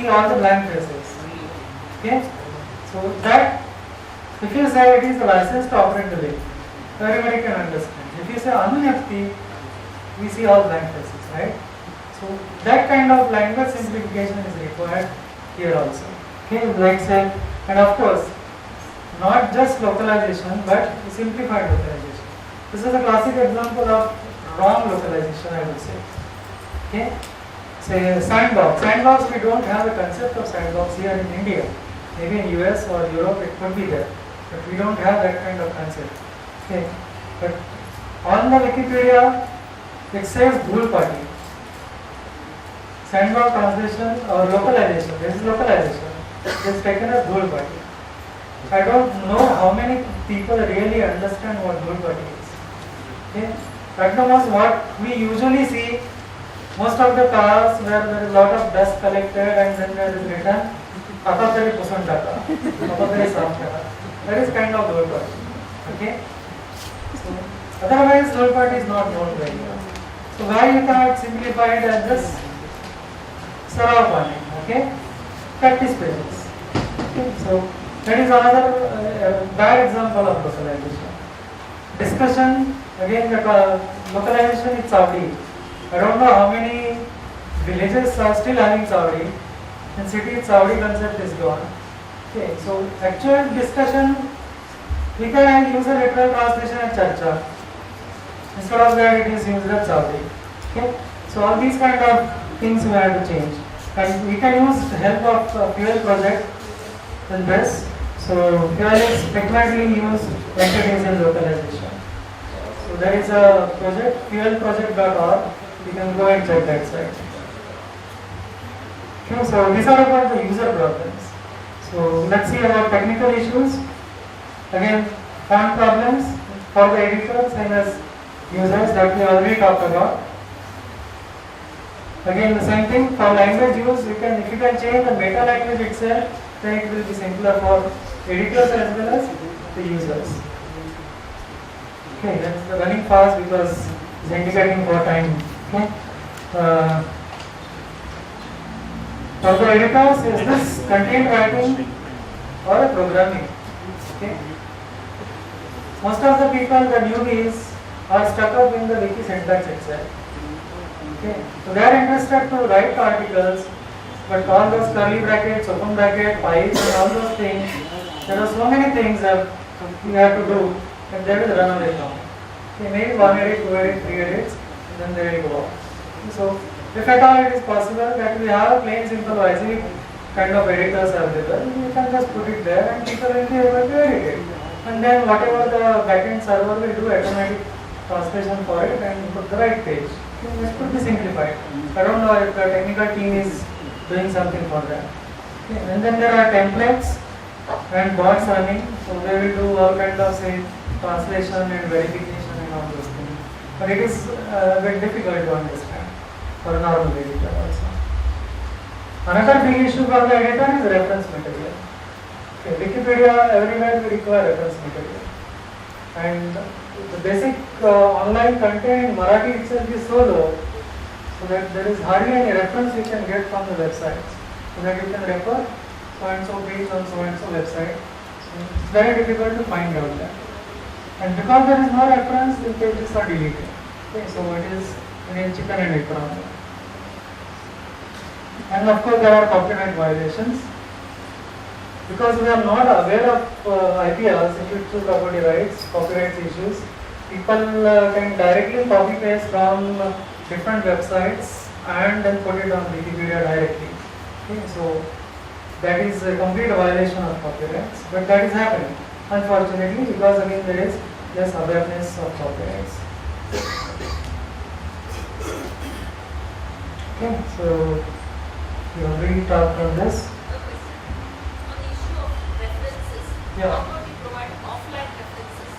see all the blank faces. Okay, so that if you say it is a license to operate the link, everybody can understand. If you say Anunakti, we see all blank faces, right? So that kind of language simplification is required here also. Okay, like say, and of course, not just localization but simplified localization. This is a classic example of wrong localization, I would say. Okay, say sandbox. Sandbox, we don't have a concept of sandbox here in India. Maybe in US or Europe it could be there, but we don't have that kind of concept. Okay, but on the Wikipedia it says Dhool Party. Sandbox translation or localization. This is localization. It is taken as Dhool Party. I don't know how many people really understand what Dhool Party is. Okay, at the most what we usually see, most of the cars where there is a lot of dust collected and then there is written Apatari Pusantaka, Apatari Samkara. That is kind of Dhool Party. Okay? So, otherwise Dhool Party is not known very well. So why you cannot simplify it as this Sarao Pani? Okay? Practice pages. Okay? So that is another bad example of localization. Discussion, again the localization is Saudi. I don't know how many villages are still having Saudi. In city, Saudi concept is gone. Okay, so actual discussion, we can use a literal translation as Charcha. Instead of that, it is used as Saudi. Okay, so all these kind of things we have to change. And we can use the help of Fuel project in this. So Fuel is frequently used entities in localization. So there is a project, fuelproject.org. You can go and check that site. Okay, so these are about the user problems. So let's see about technical issues. Again, font problems for the editors and as users that we already talked about. Again, the same thing for language use. If you can change the meta language itself, then it will be simpler for editors as well as the users. Okay, that's running fast because it's indicating for time. Okay. For the editors, is this content writing or a programming? Okay. Most of the people, the newbies, are stuck up in the wiki syntax itself. Okay. So they are interested to write articles, but all those curly brackets, open bracket, pipes, and all those things, there are so many things that you have to do, and they will run away from. Okay, maybe 1 edit, 2 edit, 3 edits, and then they will go off. So if at all it is possible that we have a plain simple YC kind of editors available, you can just put it there and people will be able to edit it. And then whatever the backend server will do automatic translation for it and put the right page. Okay, this could be simplified. I don't know if the technical team is doing something for that. Okay, and then there are templates and bots running, so they will do all kinds of say translation and verification and all those things. But it is a bit difficult to understand for a normal editor also. Another big issue for the editor is reference material. Okay, Wikipedia, everywhere we require reference material. And the basic online content in Marathi itself is so low, so that there is hardly any reference you can get from the websites. So that you can refer so and so page on so and so website. So it's very difficult to find out that. And because there is no reference, the pages are deleted. Okay, so it is again chicken and egg problem. And of course there are copyright violations. Because we are not aware of IPRs, intellectual property rights, copyright issues, people can directly copy paste from different websites and then put it on Wikipedia directly. Okay, so that is a complete violation of copyrights, but that is happening unfortunately because again there is less awareness of copyrights. Okay, so we already talked on this. Yeah. How about we provide offline references?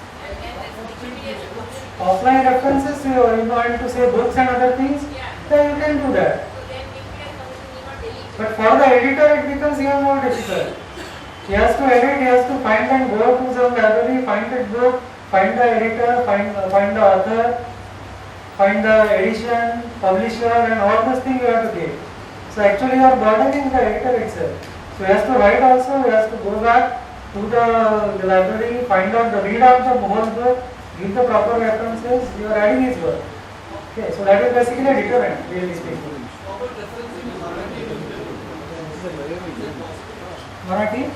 Offline references, you want to say books and other things? Yeah. Then you can do that. So then Wikipedia Commission will not delete. But for the editor, it becomes even more difficult. He has to edit, he has to find and go to some library, find the book, find the editor, find the author, find the edition, publisher, and all those things you have to give. So actually you are burdening the editor itself. So he has to write also, he has to go back to the library, find out the read out the whole book, give the proper references, you are adding his work. Okay, so that is basically a deterrent, really speaking. Marathi?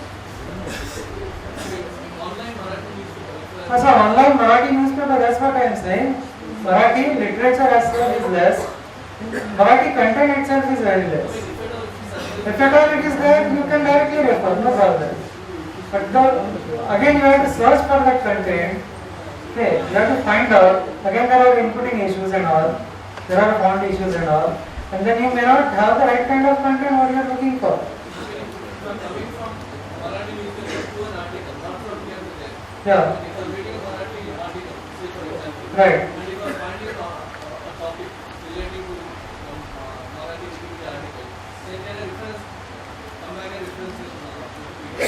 So online Marathi newspaper, that's what I am saying. Marathi literature as well is less. Marathi content itself is very less. If at all it is there, you can directly refer, no problem. But again you have to search for that content. Okay, you have to find out. Again there are inputting issues and all. There are font issues and all. And then you may not have the right kind of content what you are looking for. Yeah. Right.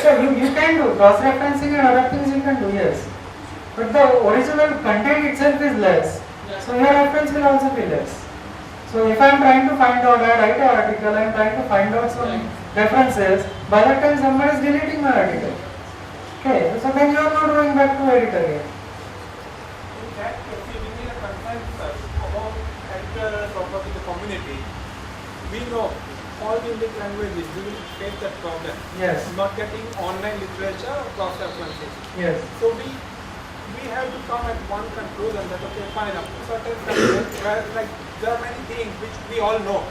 So you can do cross-referencing and other things you can do, yes. But the original content itself is less. So your reference will also be less. So if I am trying to find out, I write an article, I am trying to find out some references, by that time somebody is deleting my article. Okay, so then you are not going back to edit again. In that case, we need a consensus about editors or the community. We know all the English languages will face that problem. Yes. Not getting online literature or cross-references. Yes. So we have to come at one conclusion that okay, fine, up to certain content where like there are many things which we all know.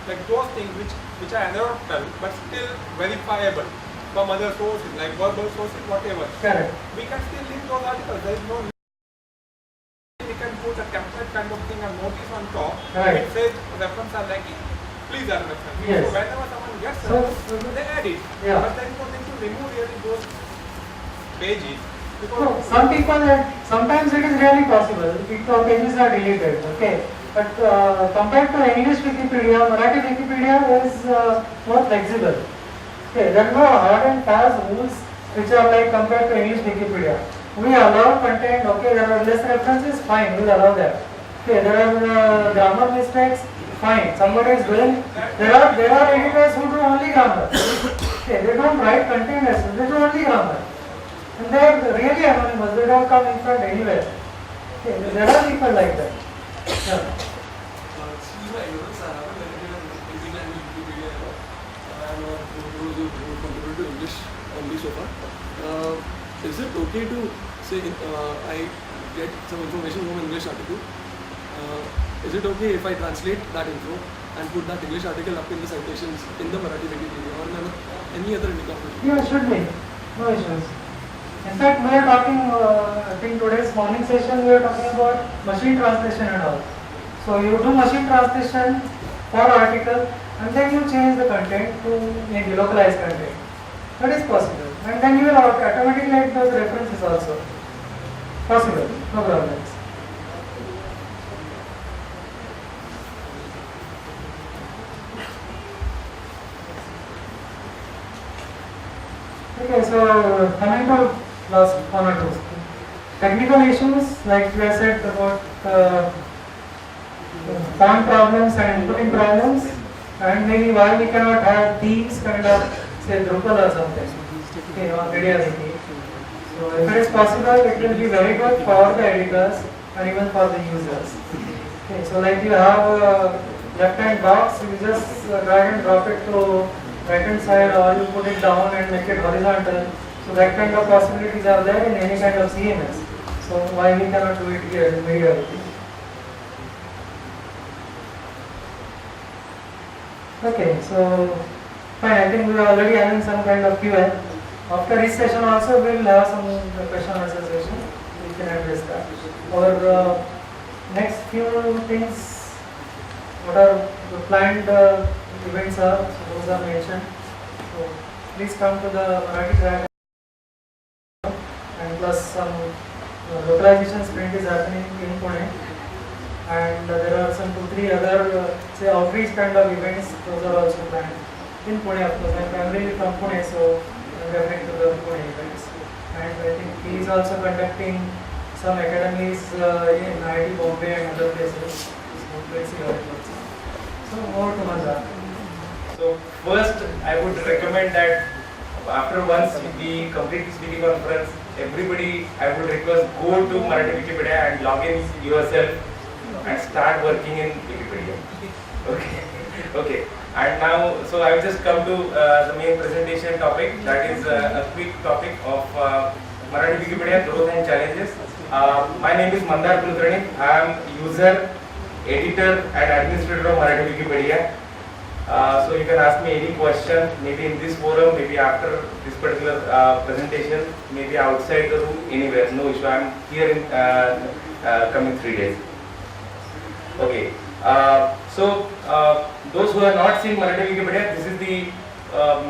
Like those things which are anecdotal but still verifiable from other sources, like verbal sources, whatever. Correct. We can still link those articles. There is no need. We can put a template kind of thing and notice on top. Right. It says reference are lacking. Please add reference. Yes. So whenever someone gets So, reference, they add it. Yeah. But there is no need to remove really those pages. So Because some people, sometimes it is really possible. Pages are deleted. Okay. But compared to English Wikipedia, Marathi Wikipedia is more flexible. Okay, there are no hard and fast rules which are like compared to English Wikipedia. We allow content, okay, there are less references, fine, we'll allow that. Okay, there are grammar mistakes, fine, somebody is doing, there are editors who do only grammar. Okay, they don't write content as well, they do only grammar. And they are really anonymous, they don't come in front anywhere. Okay, there are people like that. Yeah. English only so far. Is it okay to say I get some information from an English article? Is it okay if I translate that info and put that English article up in the citations in the Marathi Wikipedia or in any other Indica? Yeah, should be. No issues. In fact, we are talking, I think today's morning session we are talking about machine translation and all. So you do machine translation for article and then you change the content to maybe localized content. That is possible. And then you will automatically get those references also. Possible, no problems. Okay, so coming to last one or two. Technical issues, like we have said about font problems and inputting problems, and maybe why we cannot have themes kind of, say, Drupal or something, okay, on MediaWiki. So if it is possible, it will be very good for the editors and even for the users. Okay, so like you have a left-hand box, you just drag and drop it to right-hand side, or you put it down and make it horizontal. So that kind of possibilities are there in any kind of CMS. So why we cannot do it here in MediaWiki? Okay, so fine. I think we are already having some kind of Q&A. After this session also we will have some question answer session. We can address that. Our next few things, what are the planned events are, so those are mentioned. So please come to the Marathi track, and plus some localization sprint is happening in Pune, and there are some 2-3 other say outreach kind of events. Those are also planned in Pune. Of course, I'm primarily from Pune, so I'm referring to the Pune events. And I think he is also conducting some academies in IIT Bombay and other places. So let's see how it works. So over to Mazhar. So first, I would recommend that after once we complete this video conference, everybody, I would request go to Marathi Wikipedia and log in yourself and start working in Wikipedia. Okay. Okay. And now, so I will just come to the main presentation topic. That is a quick topic of Marathi Wikipedia growth and challenges. My name is Mandar Kulkarni. I am user, editor, and administrator of Marathi Wikipedia. So you can ask me any question, maybe in this forum, maybe after this particular presentation, maybe outside the room, anywhere, no issue. I am here in coming 3 days. Okay. So those who have not seen Marathi Wikipedia, this is the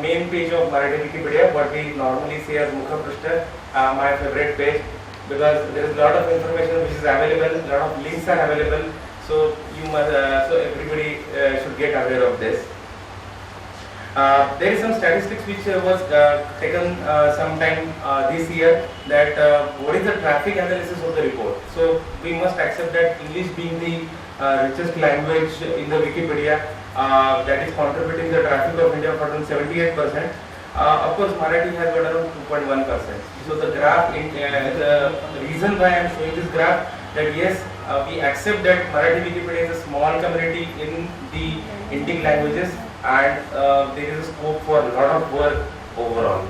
main page of Marathi Wikipedia, what we normally say as Mukha Prishta, my favorite page, because there is a lot of information which is available, a lot of links are available. So you must, so everybody should get aware of this. There is some statistics which was taken sometime this year, that what is the traffic analysis of the report. So we must accept that English being the richest language in the Wikipedia, that is contributing the traffic of India for around 78%. Of course, Marathi has got around 2.1%. So the graph, the reason why I am showing this graph, that yes, we accept that Marathi Wikipedia is a small community in the Indic languages, and there is a scope for a lot of work overall.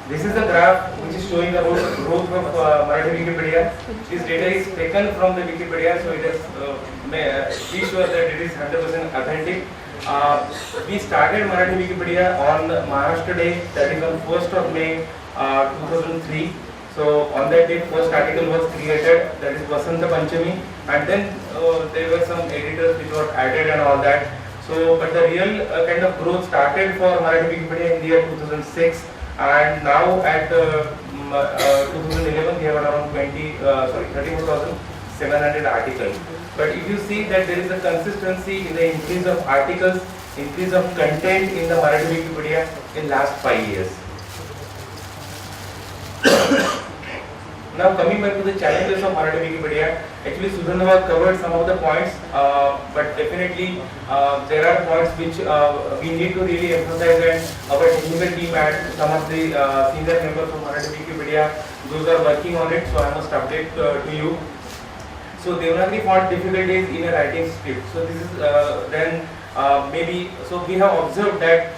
This is the graph which is showing about the growth of Marathi Wikipedia. This data is taken from the Wikipedia, so it is be sure that it is 100% authentic. We started Marathi Wikipedia on Maharashtra Day, that is on 1st of May 2003. So on that day, first article was created, that is Vasanta Panchami, and then there were some editors which were added and all that. So, but the real kind of growth started for Marathi Wikipedia in the year 2006, and now at 2011 we have around 34,700 articles. But if you see that there is a consistency in the increase of articles, increase of content in the Marathi Wikipedia in last 5 years. Now coming back to the challenges of Marathi Wikipedia, actually Sudhanava covered some of the points, but definitely there are points which we need to really emphasize, and our technical team and some of the senior members of Marathi Wikipedia, those are working on it, so I must update to you. So Devanagari font difficulties in a writing script. So this is then maybe, so we have observed that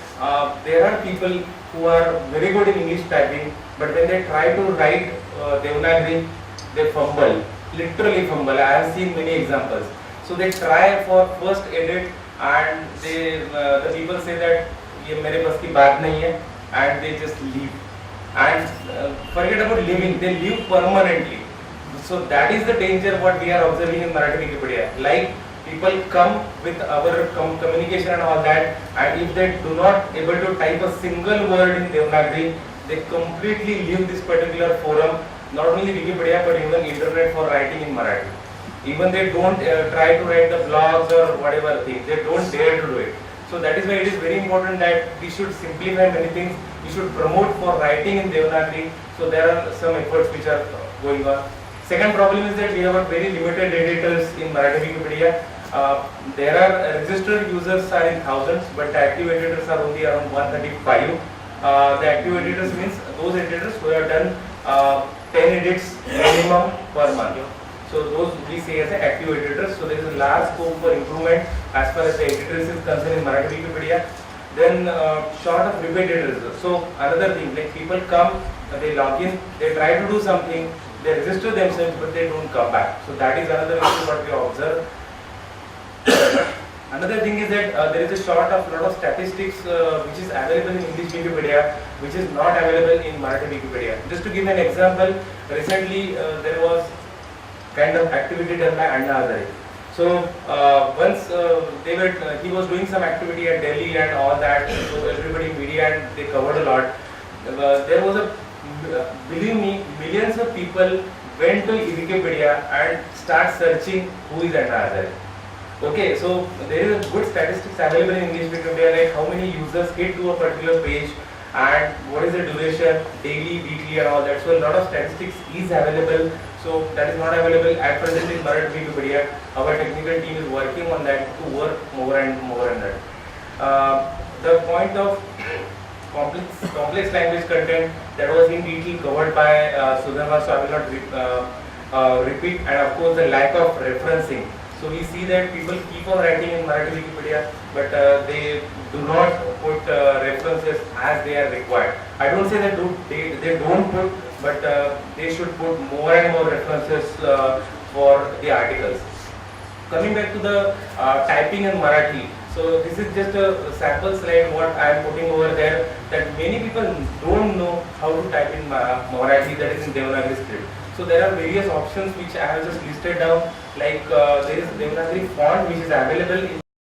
there are people who are very good in English typing, but when they try to write Devanagari, they fumble, literally fumble. I have seen many examples. So they try for first edit, and they the people say that ये मेरे बस की बात नहीं है, and they just leave. And forget about living, they live permanently. So that is the danger what we are observing in Marathi Wikipedia. Like people come with our communication and all that, and if they do not able to type a single word in Devanagari, they completely leave this particular forum, not only Wikipedia but even internet for writing in Marathi. Even they don't try to write the blogs or whatever thing, they don't dare to do it. So that is why it is very important that we should simplify many things, we should promote for writing in Devanagari. So there are some efforts which are going on. Second problem is that we have very limited editors in Marathi Wikipedia. There are registered users are in thousands, but the active editors are only around 135. The active editors means those editors who have done 10 edits minimum per month. So those we say as active editors. So there is a large scope for improvement as far as the editors is concerned in Marathi Wikipedia. Then short of repeat editors. So another thing, like people come, they log in, they try to do something, they register themselves, but they don't come back. So that is another issue what we observe. Another thing is that there is a short of lot of statistics which is available in English Wikipedia, which is not available in Marathi Wikipedia. Just to give an example, recently there was kind of activity done by Anna Hazare. So once he was doing some activity at Delhi and all that. So everybody media and they covered a lot. There was a, believe me, millions of people went to Wikipedia and start searching who is Anna Hazare. Okay, so there is a good statistics available in English Wikipedia, like how many users hit to a particular page and what is the duration, daily, weekly and all that. So a lot of statistics is available. So that is not available at present in Marathi Wikipedia. Our technical team is working on that to work more and more on that. The point of complex language content that was in detail covered by Sudhama, so I will not repeat, and of course the lack of referencing. So we see that people keep on writing in Marathi Wikipedia, but they do not put references as they are required. I don't say that they don't put, but they should put more and more references for the articles. Coming back to the typing in Marathi, so this is just a sample slide what I am putting over there, that many people don't know how to type in Marathi, that is in Devanagari script. So there are various options which I have just listed down, like there is Devanagari font which is available in